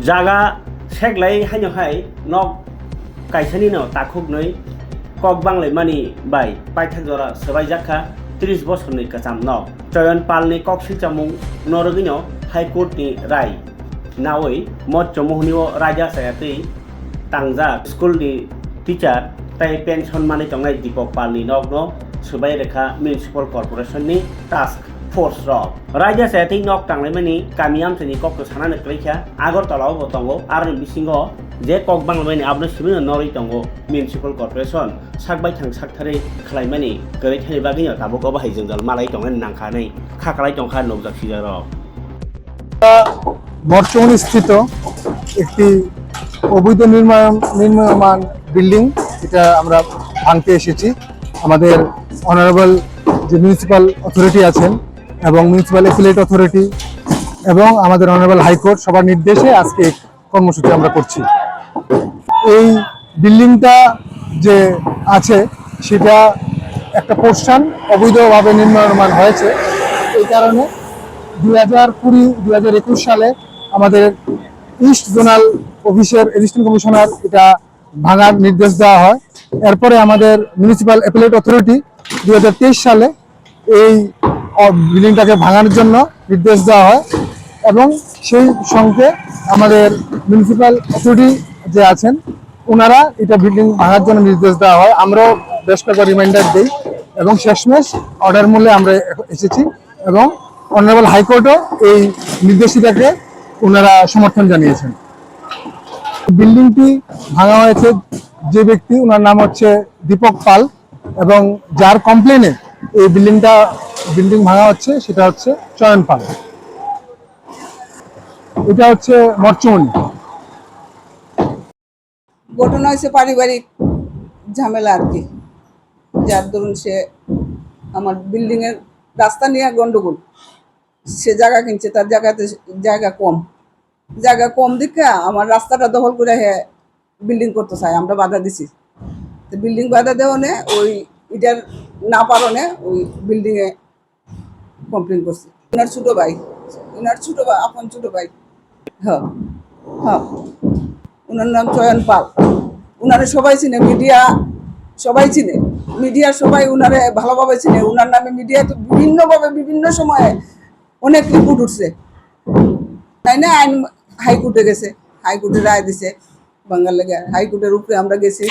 জাগা সেগলাই হাইনহাই নক কাইসানি ন তাকুক নই কক বাংলাই মানি বাই পাইথাক জরা সবাই জাখা 30 বছরনি কাচাম ন চয়ন পালনি কক সিলচামুং নরগিনো হাইকোর্টনি রায় নাওই মচ্চ মোহনীয় রাজা সায়াতি তাংজা স্কুলनि টিचार তাই পেনশন মানি তংনাই দীপক পালনি নগ্ন সবাই রেখা মিউনিসিপাল কর্পোরেশনनि টাস্ক ফোर्स रक राजा सायाति नक तांलायमानि गामियामसनि कक सानानो क्लैखा आगरतलाव बतंगो आरो बिसिंगो जे कक बांलायमानि आबनो सिबिनो नरै तंगो मिउनिसिपाल कॉर्पोरेशन साकबाय थां साकथारै खलायमानि गरै थानि बागिनो ताबुको बाहाय जोंजाल मालाय तंनानै नांखानै खाखालाय तंखा नबजाखि जारो বর্তমানে স্থিত একটি অবৈধ নির্মাণ বিল্ডিং এটা আমরা ভাঙতে এসেছি আমাদের অনারেবল যে মিউনিসিপাল অথরিটি আছেন এবং মিউনিসিপাল অ্যাপিলেট অথরিটি এবং আমাদের অনারেবল হাইকোর্ট সবার নির্দেশে আজকে কর্মসূচি আমরা করছি। এই বিল্ডিংটা যে আছে সেটা একটা পোর্শন অবৈধভাবে নির্মাণ হয়েছে। এই কারণে 2020-2021 সালে আমাদের ইস্ট জোনাল অফিসের অ্যাসিস্ট্যান্ট কমিশনার এটা ভাঙার নির্দেশ দেওয়া হয়। এরপরে আমাদের মিউনিসিপাল অ্যাপিলেট অথরিটি 2023 সালে এই বিল্ডিংটাকে ভাঙার জন্য নির্দেশ দেওয়া হয় এবং সেই সঙ্গে আমাদের মিউনিসিপাল অথরিটি যে আছেন ওনারা এটা বিল্ডিং ভাঙার জন্য নির্দেশ দেওয়া হয়। আমরাও বেশ কয়েকবার রিমাইন্ডার দিই এবং শেষমেশ অর্ডার মূল্যে আমরা এসেছি এবং অনারেবল হাইকোর্টও এই নির্দেশিকাকে ওনারা সমর্থন জানিয়েছেন। বিল্ডিংটি ভাঙা হয়েছে যে ব্যক্তি ওনার নাম হচ্ছে দীপক পাল এবং যার কমপ্লেনে এই বিল্ডিং ভাঙা হচ্ছে সেটা হচ্ছে চয়ন পাল। এটা হচ্ছে মরচুমনি। ঘটনা হয়েছে পারিবারিক ঝামেলা আর কি, যার দরুন সে আমার বিল্ডিং এর রাস্তা নিয়ে গন্ডগোল, সে জায়গা কিনছে, তার জায়গা কম দিকে আমার রাস্তাটা দখল করে হ্যাঁ বিল্ডিং করতে চায়, আমরা বাধা দিছি। তো বিল্ডিং বাধা দেওয়া নে ওই এটার না পারনে ওই বিল্ডিং এ কমপ্লেন করছে। ওনার ছোট ভাই আপন ছোট ভাই, হ্যাঁ হ্যাঁ, ওনার নাম চয়ন পাল। ওনারে সবাই চিনে, সবাই চিনে, মিডিয়া সবাই ওনারে ভালোভাবে চিনে। ওনার নামে মিডিয়া তো বিভিন্নভাবে বিভিন্ন সময়ে অনেক রিপোর্ট উঠছে, তাই না? আইন হাইকোর্টে গেছে, হাইকোর্টে রায় দিছে বাঙ্গাল লেগে। হাইকোর্টের উপরে আমরা গেছি,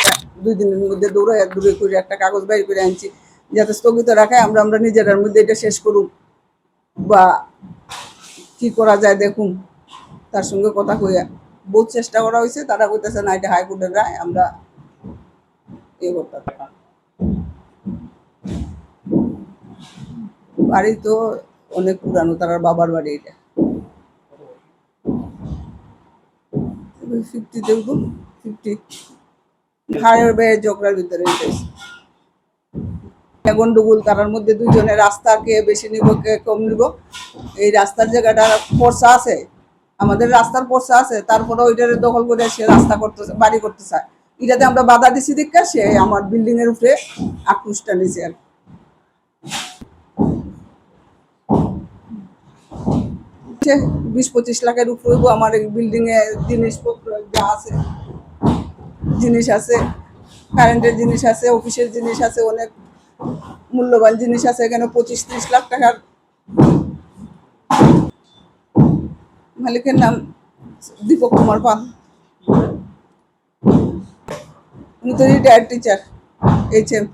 2 দিনের মধ্যে দূরে করে একটা কাগজ বাইর করে আনছি যাতে স্থগিত রাখায় আমরা নিজেদের মধ্যে এটা শেষ করুক বা কি করা যায় দেখুন। তার সঙ্গে কথা কইয়া বহুত চেষ্টা করা হয়েছে, তারা কইতেছে না এটা হাইকোর্টের রায়, আমরা এ করতে। বাড়ি তো অনেক পুরানো, তার বাবার বাড়ি এটা 50 হাড়ের বেয়ে জগড়ার ভিতরে গন্ডগোল। তার মধ্যে দুজনের রাস্তা কে বেশি নিব কে কম নিব, এই রাস্তার জায়গাটা পর্সা আছে, আমাদের রাস্তার পর্সা আছে, তারপরে ওইটার দখল করে সে রাস্তা করতেছে, বাড়ি করতে চায়। এটাতে আমরা বাধা দিছি দেখা সে আমার বিল্ডিং এর উপরে আক্রোশটা নিছে আর 20-25 লাখের উপরে আমার এই বিল্ডিং এ জিনিসপত্র যা আছে, জিনিস আছে, কারেন্টের জিনিস আছে, অফিসের জিনিস আছে, অনেক মূল্যবান জিনিস আছে এখানে। 25-30 লাখ টাকার। মালিকের নাম দীপক কুমার পাল, উনি তো রিটায়ার্ড টিচার, HM।